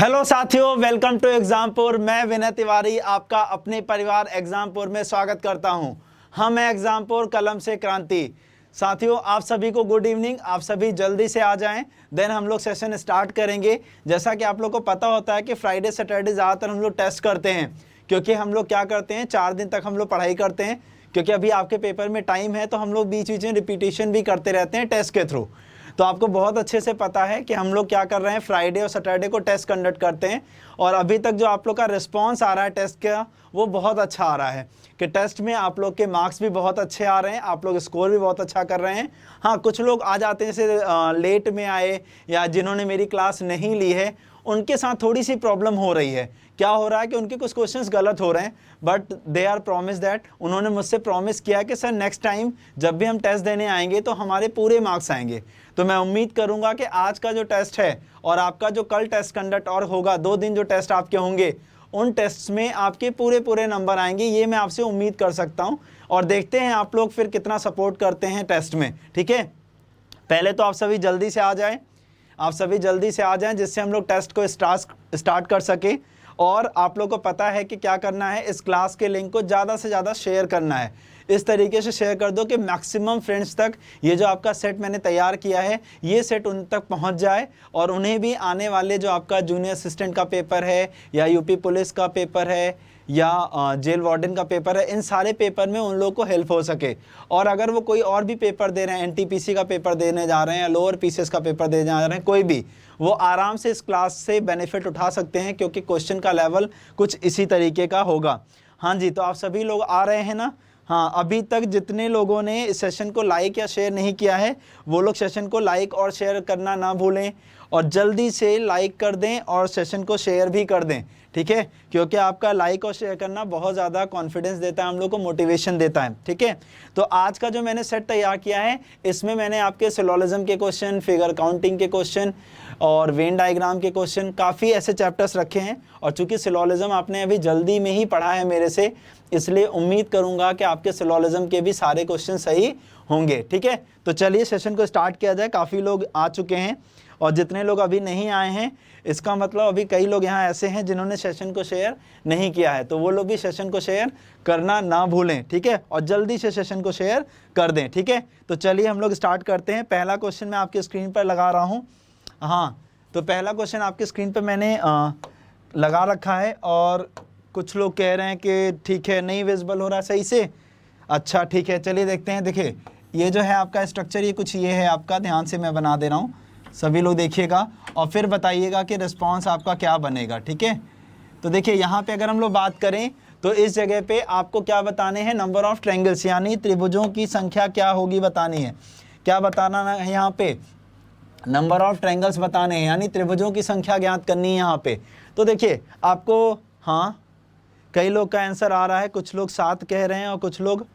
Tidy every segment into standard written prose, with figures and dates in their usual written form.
Hello साथियों, welcome to Exampur. मैं विनय तिवारी आपका अपने परिवार एग्जामपुर में स्वागत करता हूं। हम हैं एग्जामपुर, कलम से क्रांति। साथियों, आप सभी को गुड इवनिंग। आप सभी जल्दी से आ जाएं, देन हम लोग सेशन स्टार्ट करेंगे। जैसा कि आप लोग को पता होता है कि फ्राइडे सैटरडे ज़्यादातर हम लोग टेस्ट करते हैं, क्योंकि हम लोग क्या करते हैं, 4 दिन तक हम लोग पढ़ाई करते हैं। क्योंकि अभी आपके पेपर में टाइम है, तो हम लोग बीच बीच में रिपीटेशन भी करते रहते हैं टेस्ट के थ्रू। तो आपको बहुत अच्छे से पता है कि हम लोग क्या कर रहे हैं, फ्राइडे और सैटरडे को टेस्ट कंडक्ट करते हैं। और अभी तक जो आप लोग का रिस्पांस आ रहा है टेस्ट का, वो बहुत अच्छा आ रहा है कि टेस्ट में आप लोग के मार्क्स भी बहुत अच्छे आ रहे हैं, आप लोग स्कोर भी बहुत अच्छा कर रहे हैं। हाँ, कुछ लोग आ जाते हैं जैसे लेट में आए या जिन्होंने मेरी क्लास नहीं ली है, उनके साथ थोड़ी सी प्रॉब्लम हो रही है। क्या हो रहा है कि उनके कुछ क्वेश्चंस गलत हो रहे हैं, but they are promise that, उन्होंने मुझसे प्रॉमिस किया कि सर नेक्स्ट टाइम जब भी हम टेस्ट देने आएंगे तो हमारे पूरे मार्क्स आएंगे। तो मैं उम्मीद करूंगा कि आज का जो टेस्ट है और आपका जो कल टेस्ट कंडक्ट और होगा, 2 दिन जो टेस्ट आपके होंगे, उन टेस्ट्स में आपके पूरे नंबर आएंगे, ये मैं आपसे उम्मीद कर सकता हूं। और देखते हैं आप लोग फिर कितना सपोर्ट करते हैं टेस्ट में। ठीक है, पहले तो आप सभी जल्दी से आ जाएं, जिससे हम लोग टेस्ट को स्टार्ट कर सके। और आप लोग को पता है कि क्या करना है, इस क्लास के लिंक को ज़्यादा से ज़्यादा शेयर करना है। इस तरीके से शेयर कर दो कि मैक्सिमम फ्रेंड्स तक ये जो आपका सेट मैंने तैयार किया है, ये सेट उन तक पहुंच जाए, और उन्हें भी आने वाले जो आपका जूनियर असिस्टेंट का पेपर है, या यूपी पुलिस का पेपर है, या जेल वार्डन का पेपर है, इन सारे पेपर में उन लोगों को हेल्प हो सके। और अगर वो कोई और भी पेपर दे रहे हैं, एनटीपीसी का पेपर देने जा रहे हैं या लोअर पीसीएस का पेपर देने जा रहे हैं, कोई भी, वो आराम से इस क्लास से बेनिफिट उठा सकते हैं, क्योंकि क्वेश्चन का लेवल कुछ इसी तरीके का होगा। हाँ जी, तो आप सभी लोग आ रहे हैं ना? हाँ, अभी तक जितने लोगों ने इस सेशन को लाइक या शेयर नहीं किया है, वो लोग सेशन को लाइक और शेयर करना ना भूलें, और जल्दी से लाइक कर दें और सेशन को शेयर भी कर दें। ठीक है, क्योंकि आपका लाइक और शेयर करना बहुत ज़्यादा कॉन्फिडेंस देता है, हम लोग को मोटिवेशन देता है। ठीक है, तो आज का जो मैंने सेट तैयार किया है, इसमें मैंने आपके सिलोजिज्म के क्वेश्चन, फिगर काउंटिंग के क्वेश्चन और वेन डायग्राम के क्वेश्चन, काफ़ी ऐसे चैप्टर्स रखे हैं। और चूंकि सिलोजिज्म आपने अभी जल्दी में ही पढ़ा है मेरे से, इसलिए उम्मीद करूंगा कि आपके सिलोजिज्म के भी सारे क्वेश्चन सही होंगे। ठीक है, तो चलिए सेशन को स्टार्ट किया जाए। काफ़ी लोग आ चुके हैं, और जितने लोग अभी नहीं आए हैं, इसका मतलब अभी कई लोग यहाँ ऐसे हैं जिन्होंने सेशन को शेयर नहीं किया है, तो वो लोग भी सेशन को शेयर करना ना भूलें। ठीक है, और जल्दी से सेशन को शेयर कर दें। ठीक है, तो चलिए हम लोग स्टार्ट करते हैं। पहला क्वेश्चन मैं आपकी स्क्रीन पर लगा रहा हूँ। हाँ, तो पहला क्वेश्चन आपकी स्क्रीन पर मैंने लगा रखा है, और कुछ लोग कह रहे हैं कि ठीक है, नहीं विजिबल हो रहा सही से। अच्छा ठीक है, चलिए देखते हैं। देखिए, ये जो है आपका स्ट्रक्चर, ये कुछ ये है आपका, ध्यान से मैं बना दे रहा हूँ, सभी लोग देखिएगा और फिर बताइएगा कि रिस्पांस आपका क्या बनेगा। ठीक है, तो देखिए यहाँ पे अगर हम लोग बात करें, तो इस जगह पे आपको क्या बताने हैं, नंबर ऑफ ट्रायंगल्स, यानी त्रिभुजों की संख्या क्या होगी बतानी है। क्या बताना है यहाँ पे, नंबर ऑफ ट्रायंगल्स बताने हैं, यानी त्रिभुजों की संख्या ज्ञात करनी है यहाँ पे। तो देखिए आपको, हाँ, कई लोग का आंसर आ रहा है, कुछ लोग 7 कह रहे हैं और कुछ लोग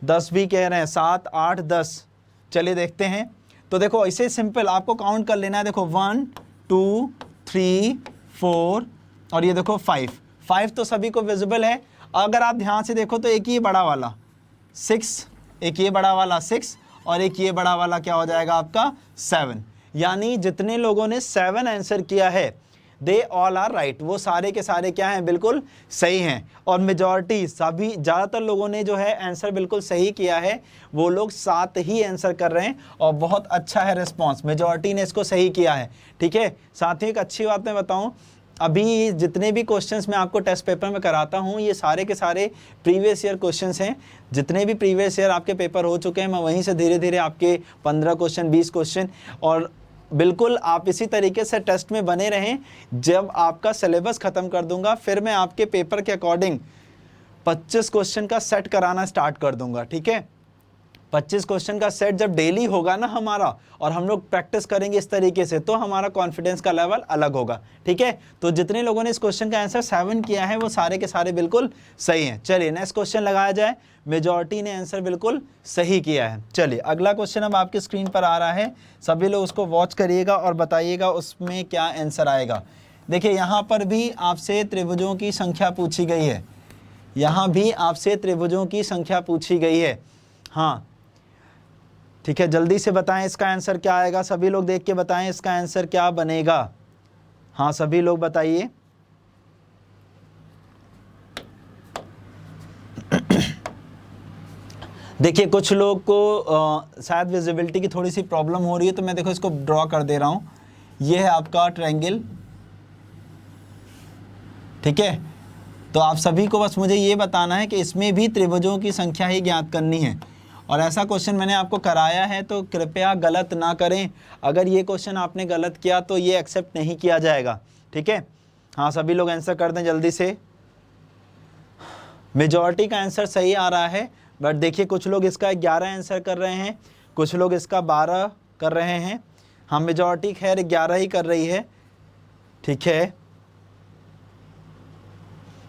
10 भी कह रहे हैं, 7, 8, 10। चलिए देखते हैं। तो देखो ऐसे सिंपल आपको काउंट कर लेना है। देखो 1, 2, 3, 4 और ये देखो 5 तो सभी को विजिबल है। अगर आप ध्यान से देखो तो एक ये बड़ा वाला 6, एक ये बड़ा वाला 6 और एक ये बड़ा वाला क्या हो जाएगा आपका 7। यानी जितने लोगों ने 7 आंसर किया है, दे ऑल आर राइट, वो सारे के सारे क्या हैं, बिल्कुल सही हैं। और मेजॉरिटी, सभी ज़्यादातर लोगों ने जो है आंसर बिल्कुल सही किया है, वो लोग 7 ही आंसर कर रहे हैं, और बहुत अच्छा है रिस्पांस, मेजॉरिटी ने इसको सही किया है। ठीक है, साथ ही एक अच्छी बात मैं बताऊं, अभी जितने भी क्वेश्चंस मैं आपको टेस्ट पेपर में कराता हूं, ये सारे के सारे प्रीवियस ईयर क्वेश्चंस हैं। जितने भी प्रीवियस ईयर आपके पेपर हो चुके हैं, मैं वहीं से धीरे धीरे आपके 15 क्वेश्चन, 20 क्वेश्चन, और बिल्कुल आप इसी तरीके से टेस्ट में बने रहें। जब आपका सिलेबस ख़त्म कर दूंगा, फिर मैं आपके पेपर के अकॉर्डिंग 25 क्वेश्चन का सेट कराना स्टार्ट कर दूंगा। ठीक है, 25 क्वेश्चन का सेट जब डेली होगा ना हमारा, और हम लोग प्रैक्टिस करेंगे इस तरीके से, तो हमारा कॉन्फिडेंस का लेवल अलग होगा। ठीक है, तो जितने लोगों ने इस क्वेश्चन का आंसर 7 किया है, वो सारे के सारे बिल्कुल सही हैं। चलिए नेक्स्ट क्वेश्चन लगाया जाए। मेजॉरिटी ने आंसर बिल्कुल सही किया है। चलिए अगला क्वेश्चन अब आपकी स्क्रीन पर आ रहा है, सभी लोग उसको वॉच करिएगा और बताइएगा उसमें क्या आंसर आएगा। देखिए यहाँ पर भी आपसे त्रिभुजों की संख्या पूछी गई है, यहाँ भी आपसे त्रिभुजों की संख्या पूछी गई है। हाँ ठीक है, जल्दी से बताएं इसका आंसर क्या आएगा, सभी लोग देख के बताएं इसका आंसर क्या बनेगा। हाँ सभी लोग बताइए। देखिए कुछ लोग को शायद विजिबिलिटी की थोड़ी सी प्रॉब्लम हो रही है, तो मैं देखो इसको ड्रॉ कर दे रहा हूँ। ये है आपका ट्रायंगल, ठीक है। तो आप सभी को बस मुझे ये बताना है कि इसमें भी त्रिभुजों की संख्या ही ज्ञात करनी है। और ऐसा क्वेश्चन मैंने आपको कराया है, तो कृपया गलत ना करें। अगर ये क्वेश्चन आपने गलत किया तो ये एक्सेप्ट नहीं किया जाएगा, ठीक है। हाँ सभी लोग आंसर कर दें जल्दी से। मेजॉरिटी का आंसर सही आ रहा है, बट देखिए कुछ लोग इसका 11 आंसर कर रहे हैं, कुछ लोग इसका 12 कर रहे हैं। हाँ मेजॉरिटी खैर 11 ही कर रही है, ठीक है।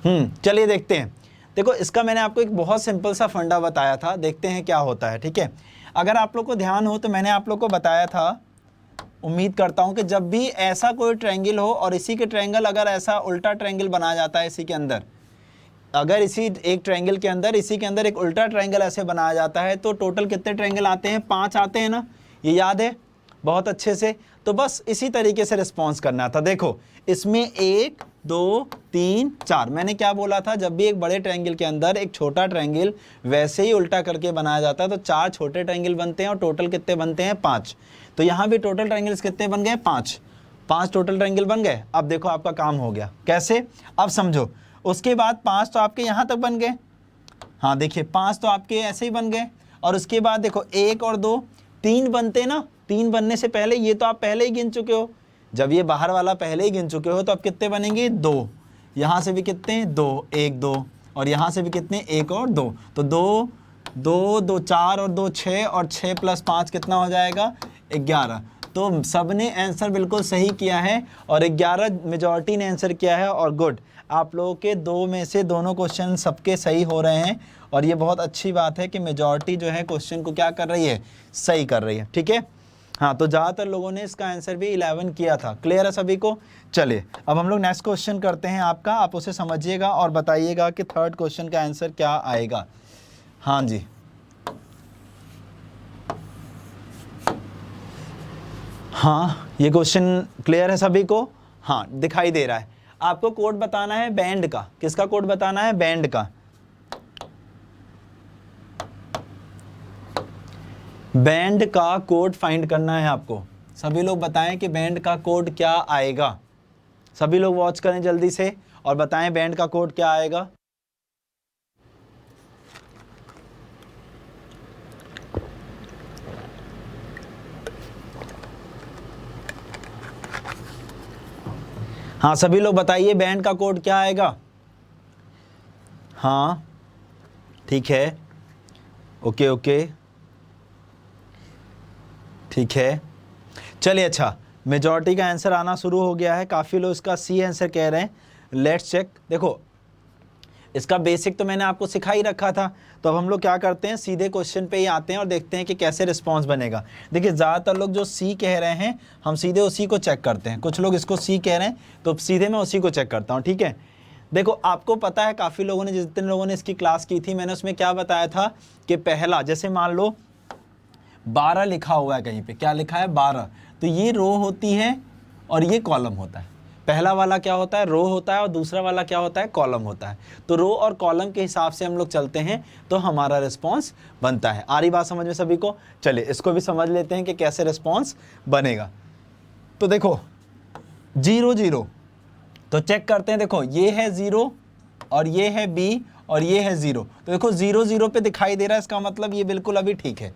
चलिए देखते हैं। देखो इसका मैंने आपको एक बहुत सिंपल सा फंडा बताया था, देखते हैं क्या होता है, ठीक है। अगर आप लोग को ध्यान हो तो मैंने आप लोग को बताया था, उम्मीद करता हूं कि जब भी ऐसा कोई ट्रायंगल हो और इसी के ट्रायंगल अगर ऐसा उल्टा ट्रायंगल बनाया जाता है इसी के अंदर, अगर इसी एक ट्रायंगल के अंदर इसी के अंदर एक उल्टा ट्रायंगल ऐसे बनाया जाता है, तो टोटल कितने ट्रायंगल आते हैं? 5 आते हैं ना, ये याद है बहुत अच्छे से। तो बस इसी तरीके से रिस्पॉन्स करना था। देखो इसमें 1 2 3 4, मैंने क्या बोला था, जब भी एक बड़े ट्रायंगल के अंदर एक छोटा ट्रायंगल वैसे ही उल्टा करके बनाया जाता है तो 4 छोटे ट्रायंगल बनते हैं और टोटल कितने बनते हैं? 5। तो यहाँ भी टोटल ट्रायंगल्स कितने बन गए? 5 टोटल ट्रायंगल बन गए। अब देखो आपका काम हो गया। कैसे? अब समझो, उसके बाद 5 तो आपके यहाँ तक बन गए। हाँ देखिए 5 तो आपके ऐसे ही बन गए, और उसके बाद देखो 1 और 2 3 बनते ना। 3 बनने से पहले ये तो आप पहले ही गिन चुके हो, जब ये बाहर वाला पहले ही गिन चुके हो तो अब कितने बनेंगे? 2। यहाँ से भी कितने? 2 1 2, और यहाँ से भी कितने? 1 और 2। तो 2 2 2 4 और 2 6, और 6 + 5 कितना हो जाएगा? 11। तो सबने आंसर बिल्कुल सही किया है, और 11 मेजॉरिटी ने आंसर किया है। और गुड, आप लोगों के 2 में से दोनों क्वेश्चन सबके सही हो रहे हैं, और ये बहुत अच्छी बात है कि मेजॉरिटी जो है क्वेश्चन को क्या कर रही है? सही कर रही है, ठीक है। हाँ तो ज़्यादातर लोगों ने इसका आंसर भी 11 किया था। क्लियर है सभी को? चलिए अब हम लोग नेक्स्ट क्वेश्चन करते हैं आपका, आप उसे समझिएगा और बताइएगा कि थर्ड क्वेश्चन का आंसर क्या आएगा। हाँ जी, हाँ ये क्वेश्चन क्लियर है सभी को? हाँ दिखाई दे रहा है। आपको कोड बताना है बैंड का। किसका कोड बताना है? बैंड का। बैंड का कोड फाइंड करना है आपको। सभी लोग बताएं कि बैंड का कोड क्या आएगा। सभी लोग वॉच करें जल्दी से और बताएं बैंड का कोड क्या आएगा। हाँ सभी लोग बताइए बैंड का कोड क्या आएगा। हाँ ठीक है, ओके ओके ठीक है। चलिए अच्छा, मेजॉरिटी का आंसर आना शुरू हो गया है। काफ़ी लोग इसका सी आंसर कह रहे हैं। Let's check. देखो इसका बेसिक तो मैंने आपको सिखा ही रखा था, तो अब हम लोग क्या करते हैं, सीधे क्वेश्चन पे ही आते हैं और देखते हैं कि कैसे रिस्पांस बनेगा। देखिए ज़्यादातर लोग जो सी कह रहे हैं हम सीधे उसी को चेक करते हैं। कुछ लोग इसको सी कह रहे हैं तो सीधे मैं उसी को चेक करता हूँ, ठीक है। देखो आपको पता है, काफ़ी लोगों ने, जितने लोगों ने इसकी क्लास की थी, मैंने उसमें क्या बताया था कि पहला, जैसे मान लो 12 लिखा हुआ है कहीं पे, क्या लिखा है? 12। तो ये रो होती है और ये कॉलम होता है। पहला वाला क्या होता है? रो होता है, और दूसरा वाला क्या होता है? कॉलम होता है। तो रो और कॉलम के हिसाब से हम लोग चलते हैं तो हमारा रिस्पांस बनता है। आ रही बात समझ में सभी को? चलिए इसको भी समझ लेते हैं कि कैसे रिस्पांस बनेगा। तो देखो 0 0, तो चेक करते हैं। देखो ये है 0 और ये है B और ये है 0। तो देखो 0 0 पे दिखाई दे रहा है, इसका मतलब ये बिल्कुल अभी ठीक है।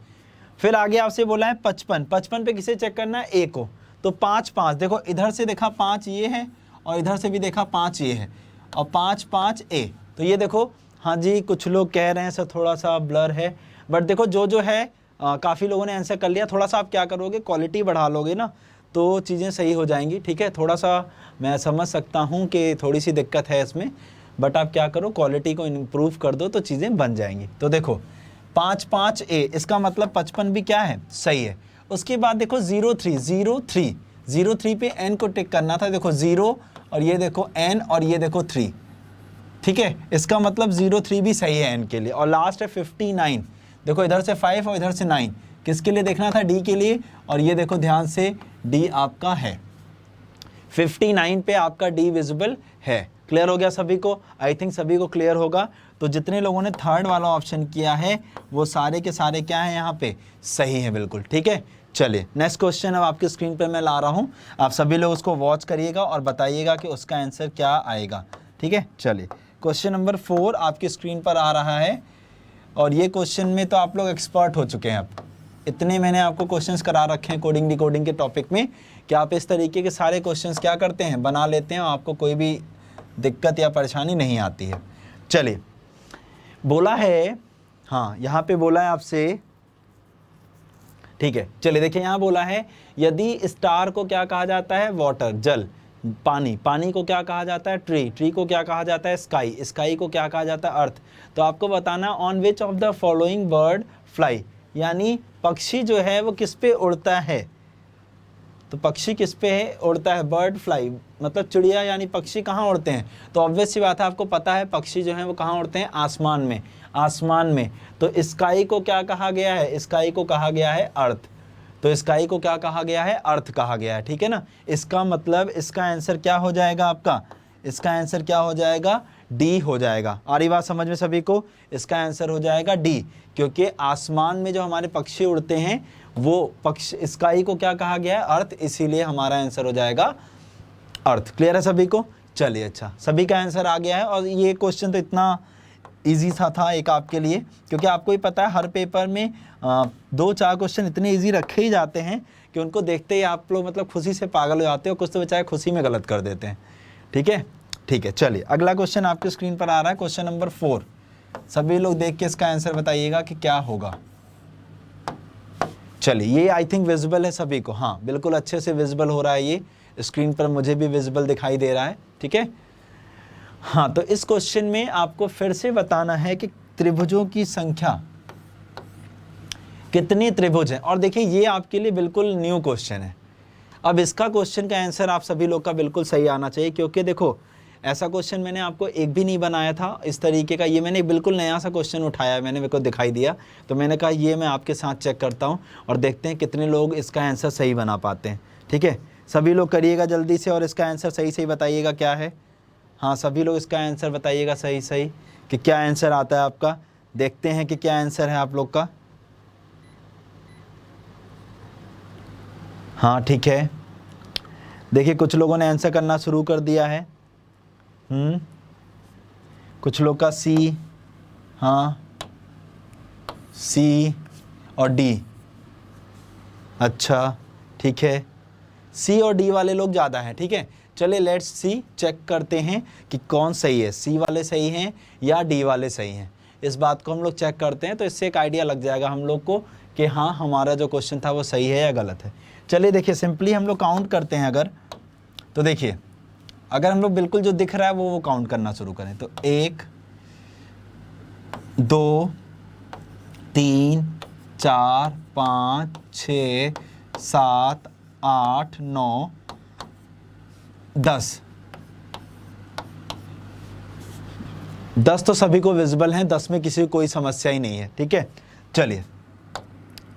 फिर आगे आपसे बोला है 55। 55 पे किसे चेक करना है? A को। तो 5 5, देखो इधर से देखा 5 ये है और इधर से भी देखा 5 ये है, और 5 5 A। तो ये देखो, हाँ जी कुछ लोग कह रहे हैं सर थोड़ा सा ब्लर है, बट देखो जो है काफ़ी लोगों ने आंसर कर लिया। थोड़ा सा आप क्या करोगे, क्वालिटी बढ़ा लोगे ना तो चीज़ें सही हो जाएंगी, ठीक है। थोड़ा सा मैं समझ सकता हूँ कि थोड़ी सी दिक्कत है इसमें, बट आप क्या करो, क्वालिटी को इम्प्रूव कर दो तो चीज़ें बन जाएंगी। तो देखो 5 5 A, इसका मतलब 55 भी क्या है? सही है। उसके बाद देखो 0 3 0 3, 0 3 पे N को टिक करना था। देखो 0 और ये देखो N और ये देखो 3, ठीक है। इसका मतलब 0 3 भी सही है N के लिए। और लास्ट है 59। देखो इधर से 5 और इधर से 9, किसके लिए देखना था? D के लिए। और ये देखो ध्यान से D आपका है 59 पे आपका डी विजिबल है। क्लियर हो गया सभी को? आई थिंक सभी को क्लियर होगा। तो जितने लोगों ने थर्ड वाला ऑप्शन किया है वो सारे के सारे क्या है यहाँ पे, सही है बिल्कुल। ठीक है, चलिए नेक्स्ट क्वेश्चन अब आपकी स्क्रीन पे मैं ला रहा हूँ, आप सभी लोग उसको वॉच करिएगा और बताइएगा कि उसका आंसर क्या आएगा। ठीक है, चलिए क्वेश्चन नंबर 4 आपकी स्क्रीन पर आ रहा है। और ये क्वेश्चन में तो आप लोग एक्सपर्ट हो चुके हैं। अब इतने मैंने आपको क्वेश्चंस करा रखे हैं कोडिंग डिकोडिंग के टॉपिक में कि आप इस तरीके के सारे क्वेश्चंस क्या करते हैं, बना लेते हैं, आपको कोई भी दिक्कत या परेशानी नहीं आती है। चलिए बोला है, हाँ यहाँ पे बोला है आपसे, ठीक है चलिए देखिए यहाँ बोला है यदि स्टार को क्या कहा जाता है, वाटर जल, पानी, पानी को क्या कहा जाता है, ट्री, ट्री को क्या कहा जाता है, स्काई, स्काई को क्या कहा जाता है, अर्थ। तो आपको बताना on which of the following bird fly, यानी पक्षी जो है वो किस पे उड़ता है। तो पक्षी किस पे है, उड़ता है, बर्ड फ्लाई मतलब चिड़िया यानी पक्षी कहाँ उड़ते हैं। तो ऑब्वियस सी बात है आपको पता है पक्षी जो है वो कहाँ उड़ते हैं, आसमान में, आसमान में। तो स्काई को क्या कहा गया है, स्काई को कहा गया है अर्थ। तो स्काई को क्या कहा गया है, अर्थ कहा गया है। ठीक है ना, इसका मतलब इसका आंसर क्या हो जाएगा आपका, इसका आंसर क्या हो जाएगा, डी हो जाएगा। आ रही बात समझ में सभी को? इसका आंसर हो जाएगा डी, क्योंकि आसमान में जो हमारे पक्षी उड़ते हैं वो पक्षी, स्काई को क्या कहा गया है, अर्थ, इसीलिए हमारा आंसर हो जाएगा अर्थ। क्लियर है सभी को? चलिए अच्छा, सभी का आंसर आ गया है। और ये क्वेश्चन तो इतना इजी सा था एक आपके लिए, क्योंकि आपको ही पता है हर पेपर में 2-4 क्वेश्चन इतने इजी रखे ही जाते हैं कि उनको देखते ही आप लोग मतलब खुशी से पागल हो जाते हो, कुछ तो बेचारे खुशी में गलत कर देते हैं। ठीक है, ठीक है चलिए अगला क्वेश्चन आपके स्क्रीन पर आ रहा है, क्वेश्चन नंबर 4। सभी लोग देख के इसका आंसर बताइएगा कि क्या होगा। चलिए ये आई थिंक विजिबल है सभी को, हाँ बिल्कुल अच्छे से विजिबल हो रहा है, ये स्क्रीन पर मुझे भी विजिबल दिखाई दे रहा है। ठीक है, हाँ तो इस क्वेश्चन में आपको फिर से बताना है कि त्रिभुजों की संख्या, कितने त्रिभुज हैं। और देखिए ये आपके लिए बिल्कुल न्यू क्वेश्चन है। अब इसका क्वेश्चन का आंसर आप सभी लोग का बिल्कुल सही आना चाहिए, क्योंकि देखो ऐसा क्वेश्चन मैंने आपको एक भी नहीं बनाया था इस तरीके का। ये मैंने बिल्कुल नया सा क्वेश्चन उठाया, मैंने मेरे को दिखाई दिया तो मैंने कहा ये मैं आपके साथ चेक करता हूँ और देखते हैं कितने लोग इसका आंसर सही बना पाते हैं। ठीक है, सभी लोग करिएगा जल्दी से और इसका आंसर सही सही बताइएगा क्या है। हाँ सभी लोग इसका आंसर बताइएगा सही सही कि क्या आंसर आता है आपका। देखते हैं कि क्या आंसर है आप लोग का। हाँ ठीक है, देखिए कुछ लोगों ने आंसर करना शुरू कर दिया है। कुछ लोग का सी, हाँ सी और डी। अच्छा ठीक है, सी और डी वाले लोग ज़्यादा हैं। ठीक है, चलिए लेट्स सी, चेक करते हैं कि कौन सही है, सी वाले सही हैं या डी वाले सही हैं। इस बात को हम लोग चेक करते हैं तो इससे एक आइडिया लग जाएगा हम लोग को कि हाँ हमारा जो क्वेश्चन था वो सही है या गलत है। चलिए देखिए सिंपली हम लोग काउंट करते हैं अगर, तो देखिए अगर हम लोग बिल्कुल जो दिख रहा है वो काउंट करना शुरू करें तो 1 2 3 4 5 6 7 8 9 10 तो सभी को विजिबल हैं, 10 में किसी को कोई समस्या ही नहीं है। ठीक है, चलिए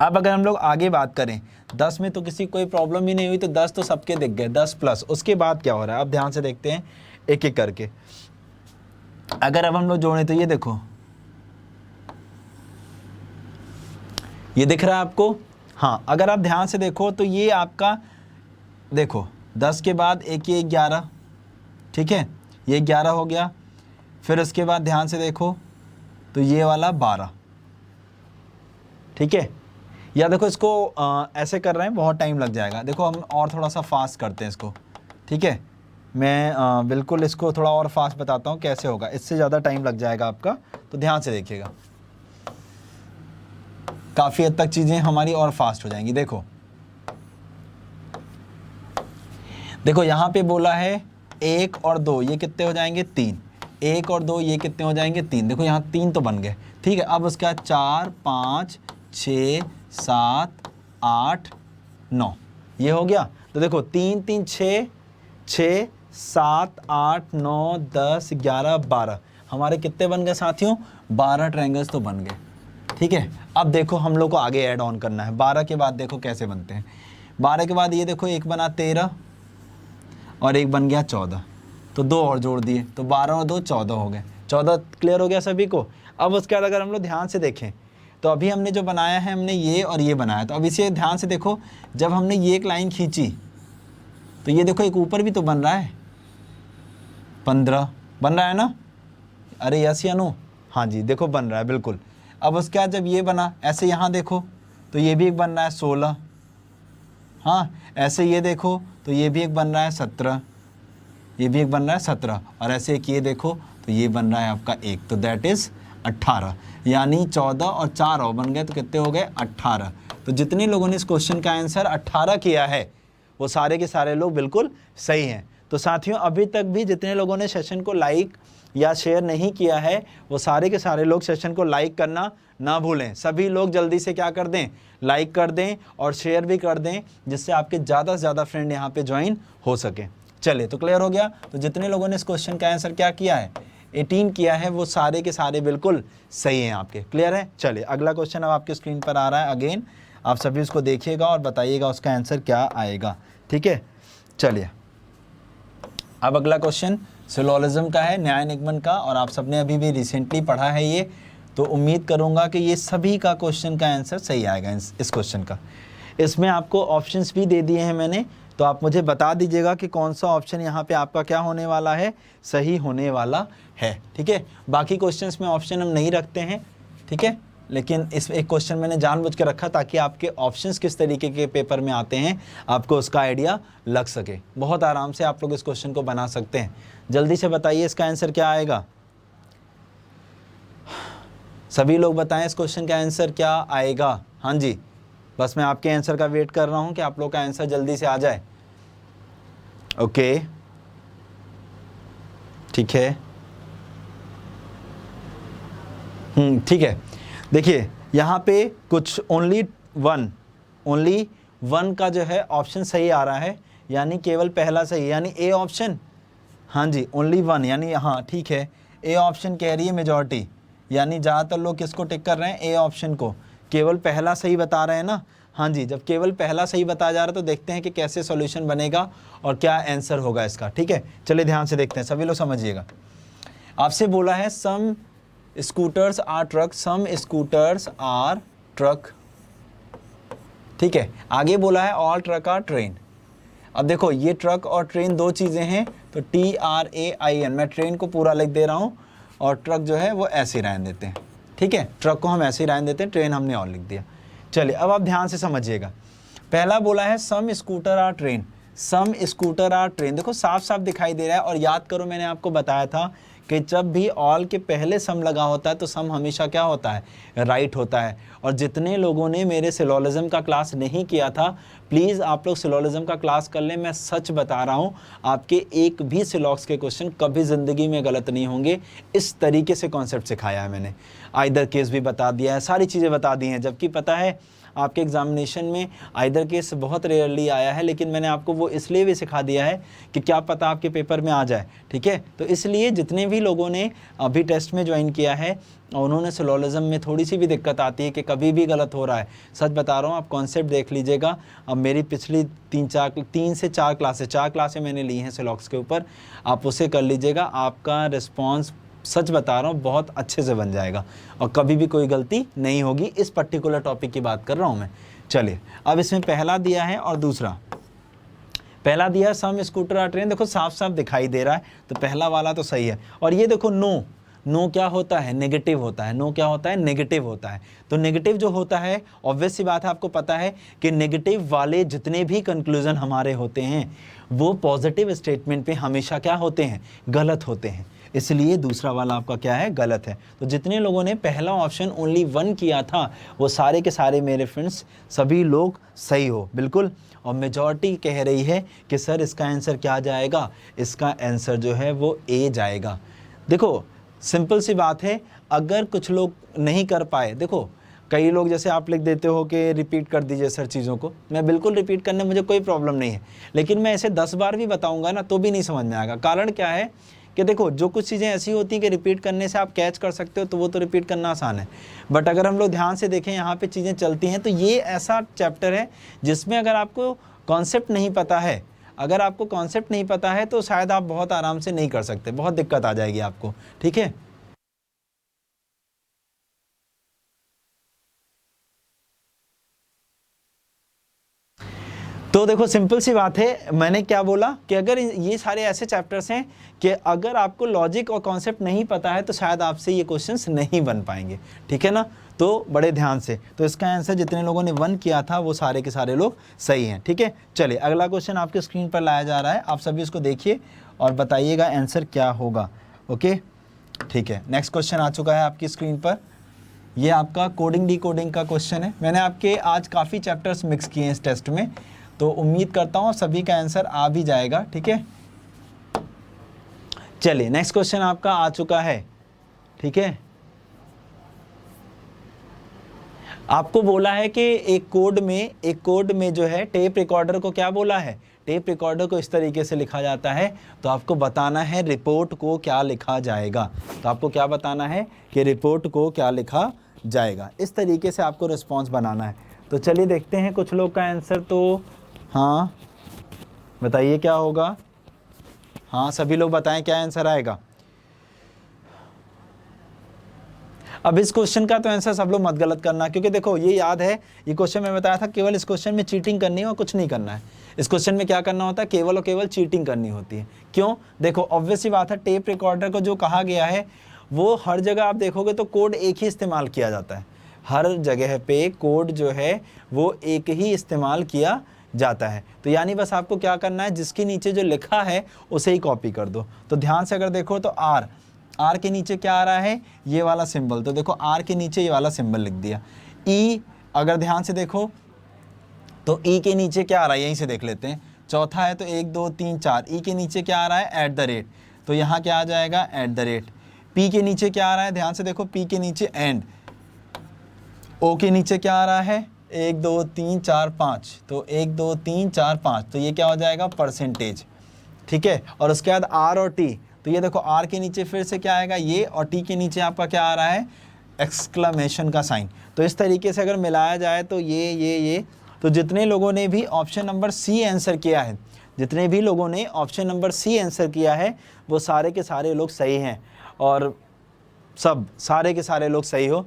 अब अगर हम लोग आगे बात करें 10 में तो किसी कोई प्रॉब्लम ही नहीं हुई, तो 10 तो सबके दिख गए, 10 प्लस उसके बाद क्या हो रहा है अब ध्यान से देखते हैं एक एक करके। अगर अब हम लोग जोड़ें तो ये देखो, ये दिख रहा है आपको। हाँ अगर आप ध्यान से देखो तो ये आपका देखो 10 के बाद एक ये 11, ठीक है ये 11 हो गया। फिर उसके बाद ध्यान से देखो तो ये वाला 12, ठीक है। या देखो इसको ऐसे कर रहे हैं, बहुत टाइम लग जाएगा। देखो हम और थोड़ा सा फास्ट करते हैं इसको, ठीक है। मैं बिल्कुल इसको थोड़ा और फास्ट बताता हूँ कैसे होगा, इससे ज़्यादा टाइम लग जाएगा आपका, तो ध्यान से देखिएगा। काफ़ी हद तक चीज़ें हमारी और फास्ट हो जाएंगी। देखो देखो यहाँ पे बोला है 1 और 2 ये कितने हो जाएंगे 3, 1 और 2 ये कितने हो जाएंगे 3। देखो यहाँ 3 तो बन गए, ठीक है। अब उसके बाद 4 5 6 7 8 9 ये हो गया। तो देखो 3 3 6 6 7 8 9 10 11 12 हमारे कितने बन गए साथियों, 12 ट्रायंगल्स तो बन गए, ठीक है। अब देखो हम लोग को आगे ऐड ऑन करना है। 12 के बाद देखो कैसे बनते हैं। 12 के बाद ये देखो एक बना 13, और एक बन गया 14, तो 2 और जोड़ दिए, तो 12 और 2 14 हो गए। 14 क्लियर हो गया सभी को। अब उसके बाद अगर हम लोग ध्यान से देखें तो अभी हमने जो बनाया है, हमने ये और ये बनाया, तो अब इसे ध्यान से देखो, जब हमने ये एक लाइन खींची तो ये देखो एक ऊपर भी तो बन रहा है, 15 बन रहा है ना, अरे यस या नो, हाँ जी देखो बन रहा है बिल्कुल। अब उसके बाद जब ये बना, ऐसे यहाँ देखो तो ये भी एक बन रहा है 16, हाँ ऐसे ये देखो तो ये भी एक बन रहा है 17, ये भी एक बन रहा है 17, और ऐसे एक ये देखो तो ये बन रहा है आपका 1, तो दैट इज़ 18, यानी 14 और 4 और बन गए तो कितने हो गए 18। तो जितने लोगों ने इस क्वेश्चन का आंसर 18 किया है वो सारे के सारे लोग बिल्कुल सही हैं। तो साथियों अभी तक भी जितने लोगों ने सेशन को लाइक या शेयर नहीं किया है वो सारे के सारे लोग सेशन को लाइक करना ना भूलें। सभी लोग जल्दी से क्या कर दें, लाइक कर दें और शेयर भी कर दें, जिससे आपके ज़्यादा से ज़्यादा फ्रेंड यहाँ पे ज्वाइन हो सके। चलिए तो क्लियर हो गया। तो जितने लोगों ने इस क्वेश्चन का आंसर क्या किया है, 18 किया है, वो सारे के सारे बिल्कुल सही हैं आपके। क्लियर है। चलिए अगला क्वेश्चन अब आपके स्क्रीन पर आ रहा है। अगेन आप सभी उसको देखिएगा और बताइएगा उसका आंसर क्या आएगा। ठीक है, चलिए अब अगला क्वेश्चन सिलोजिज्म का है, न्याय निगमन का, और आप सबने अभी भी रिसेंटली पढ़ा है ये, तो उम्मीद करूंगा कि ये सभी का क्वेश्चन का आंसर सही आएगा इस क्वेश्चन का। इसमें आपको ऑप्शंस भी दे दिए हैं मैंने, तो आप मुझे बता दीजिएगा कि कौन सा ऑप्शन यहाँ पे आपका क्या होने वाला है, सही होने वाला है। ठीक है, बाकी क्वेश्चंस में ऑप्शन हम नहीं रखते हैं, ठीक है, लेकिन इस एक क्वेश्चन मैंने जानबूझ कर रखा ताकि आपके ऑप्शंस किस तरीके के पेपर में आते हैं आपको उसका आइडिया लग सके। बहुत आराम से आप लोग इस क्वेश्चन को बना सकते हैं। जल्दी से बताइए इसका आंसर क्या आएगा, सभी लोग बताएं इस क्वेश्चन का आंसर क्या आएगा। हाँ जी, बस मैं आपके आंसर का वेट कर रहा हूं कि आप लोग का आंसर जल्दी से आ जाए। ओके ठीक है, ठीक है। देखिए यहाँ पे कुछ ओनली वन का जो है ऑप्शन सही आ रहा है, यानी केवल पहला सही, यानी ए ऑप्शन। हाँ जी, ओनली वन, यानी हाँ ठीक है, ए ऑप्शन कह रही है मेजॉरिटी, यानी ज़्यादातर लोग किसको टिक कर रहे हैं, ए ऑप्शन को। केवल पहला सही बता रहे हैं ना। हाँ जी, जब केवल पहला सही बताया जा रहा है तो देखते हैं कि कैसे सॉल्यूशन बनेगा और क्या आंसर होगा इसका। ठीक है, चलिए ध्यान से देखते हैं, सभी लोग समझिएगा। आपसे बोला है some scooters are truck, some scooters are truck, ठीक है। आगे बोला है ऑल ट्रक आर ट्रेन। अब देखो ये ट्रक और ट्रेन दो चीज़ें हैं, तो TRAIN, मैं ट्रेन को पूरा लिख दे रहा हूँ और ट्रक जो है वो ऐसे रहने देते हैं। ठीक है, ट्रक को हम ऐसे ही रहने देते हैं, ट्रेन हमने और लिख दिया। चलिए अब आप ध्यान से समझिएगा। पहला बोला है some scooter are train, some scooter are train, देखो साफ साफ दिखाई दे रहा है। और याद करो मैंने आपको बताया था कि जब भी ऑल के पहले सम लगा होता है तो सम हमेशा क्या होता है, राइट होता है। और जितने लोगों ने मेरे सिलोजिज्म का क्लास नहीं किया था, प्लीज़ आप लोग सिलोजिज्म का क्लास कर लें। मैं सच बता रहा हूँ, आपके एक भी सिलॉक्स के क्वेश्चन कभी ज़िंदगी में गलत नहीं होंगे। इस तरीके से कॉन्सेप्ट सिखाया है मैंने, आइदर केस भी बता दिया है, सारी चीज़ें बता दी हैं। जबकि पता है आपके एग्जामिनेशन में आइदर केस बहुत रेयरली आया है, लेकिन मैंने आपको वो इसलिए भी सिखा दिया है कि क्या पता आपके पेपर में आ जाए। ठीक है, तो इसलिए जितने भी लोगों ने अभी टेस्ट में ज्वाइन किया है और उन्होंने सिलोजिज्म में थोड़ी सी भी दिक्कत आती है कि कभी भी गलत हो रहा है, सच बता रहा हूँ, आप कॉन्सेप्ट देख लीजिएगा। अब मेरी पिछली 3 से 4 क्लासें मैंने ली हैं सिलॉक्स के ऊपर, आप उसे कर लीजिएगा। आपका रिस्पॉन्स सच बता रहा हूँ बहुत अच्छे से बन जाएगा और कभी भी कोई गलती नहीं होगी। इस पर्टिकुलर टॉपिक की बात कर रहा हूँ मैं। चलिए अब इसमें पहला दिया है और दूसरा, पहला दिया सम स्कूटर और ट्रेन, देखो साफ साफ दिखाई दे रहा है, तो पहला वाला तो सही है। और ये देखो नो क्या होता है, नेगेटिव होता है। नो क्या होता है, नेगेटिव होता है। तो नेगेटिव जो होता है, ऑब्वियस सी बात है, आपको पता है कि नेगेटिव वाले जितने भी कंक्लूजन हमारे होते हैं वो पॉजिटिव स्टेटमेंट पे हमेशा क्या होते हैं, गलत होते हैं। इसलिए दूसरा वाला आपका क्या है, गलत है। तो जितने लोगों ने पहला ऑप्शन ओनली 1 किया था वो सारे के सारे मेरे फ्रेंड्स सभी लोग सही हो बिल्कुल। और मेजॉरिटी कह रही है कि सर इसका आंसर क्या जाएगा, इसका आंसर जो है वो ए जाएगा। देखो सिंपल सी बात है, अगर कुछ लोग नहीं कर पाए, देखो कई लोग जैसे आप लिख देते हो कि रिपीट कर दीजिए सर चीज़ों को, मैं बिल्कुल रिपीट करने मुझे कोई प्रॉब्लम नहीं है, लेकिन मैं ऐसे 10 बार भी बताऊंगा ना तो भी नहीं समझ में आएगा। कारण क्या है कि देखो जो कुछ चीज़ें ऐसी होती हैं कि रिपीट करने से आप कैच कर सकते हो तो वो तो रिपीट करना आसान है, बट अगर हम लोग ध्यान से देखें यहाँ पे चीज़ें चलती हैं। तो ये ऐसा चैप्टर है जिसमें अगर आपको कॉन्सेप्ट नहीं पता है, अगर आपको कॉन्सेप्ट नहीं पता है तो शायद आप बहुत आराम से नहीं कर सकते, बहुत दिक्कत आ जाएगी आपको, ठीक है। तो देखो सिंपल सी बात है, मैंने क्या बोला कि अगर ये सारे ऐसे चैप्टर्स हैं कि अगर आपको लॉजिक और कॉन्सेप्ट नहीं पता है तो शायद आपसे ये क्वेश्चंस नहीं बन पाएंगे, ठीक है ना। तो बड़े ध्यान से, तो इसका आंसर जितने लोगों ने 1 किया था वो सारे के सारे लोग सही हैं, ठीक है। चलिए अगला क्वेश्चन आपके स्क्रीन पर लाया जा रहा है, आप सभी इसको देखिए और बताइएगा आंसर क्या होगा। ओके ठीक है, नेक्स्ट क्वेश्चन आ चुका है आपकी स्क्रीन पर। ये आपका कोडिंग डिकोडिंग का क्वेश्चन है। मैंने आपके आज काफ़ी चैप्टर्स मिक्स किए हैं इस टेस्ट में, तो उम्मीद करता हूँ सभी का आंसर आ भी जाएगा, ठीक है। चलिए नेक्स्ट क्वेश्चन आपका आ चुका है, ठीक है। आपको बोला है कि एक कोड में जो है टेप रिकॉर्डर को क्या बोला है, टेप रिकॉर्डर को इस तरीके से लिखा जाता है, तो आपको बताना है रिपोर्ट को क्या लिखा जाएगा। तो आपको क्या बताना है कि रिपोर्ट को क्या लिखा जाएगा, इस तरीके से आपको रिस्पॉन्स बनाना है। तो चलिए देखते हैं कुछ लोग का आंसर। तो हाँ बताइए क्या होगा, हाँ सभी लोग बताएं क्या आंसर आएगा। अब इस क्वेश्चन का तो आंसर सब लोग मत गलत करना, क्योंकि देखो ये याद है, ये क्वेश्चन मैं बताया था केवल इस क्वेश्चन में चीटिंग करनी है और कुछ नहीं करना है। इस क्वेश्चन में क्या करना होता है, केवल और केवल चीटिंग करनी होती है। क्यों, देखो ऑब्वियस सी बात है, टेप रिकॉर्डर को जो कहा गया है वो हर जगह आप देखोगे तो कोड एक ही इस्तेमाल किया जाता है, हर जगह पे कोड जो है वो एक ही इस्तेमाल किया जाता है। तो यानी बस आपको क्या करना है, जिसके नीचे जो लिखा है उसे ही कॉपी कर दो। तो ध्यान से अगर देखो तो आर के नीचे क्या आ रहा है, ये वाला सिंबल, तो देखो आर के नीचे ये वाला सिंबल लिख दिया। ई अगर ध्यान से देखो तो ई के नीचे क्या आ रहा है, यहीं से देख लेते हैं। चौथा है तो 1 2 3 4, ई के नीचे क्या आ रहा है, @ तो यहाँ क्या आ जाएगा @ पी के नीचे क्या आ रहा है, ध्यान से देखो, पी के नीचे एंड, ओ के नीचे क्या आ रहा है 1 2 3 4 5, तो 1 2 3 4 5, तो ये क्या हो जाएगा परसेंटेज, ठीक है। और उसके बाद आर और टी, तो ये देखो आर के नीचे फिर से क्या आएगा ये, और टी के नीचे आपका क्या आ रहा है एक्सक्लेमेशन का साइन। तो इस तरीके से अगर मिलाया जाए तो ये तो जितने लोगों ने भी ऑप्शन नंबर सी आंसर किया है, जितने भी लोगों ने ऑप्शन नंबर सी आंसर किया है वो सारे के सारे लोग सही हैं, और सब सारे के सारे लोग सही हो।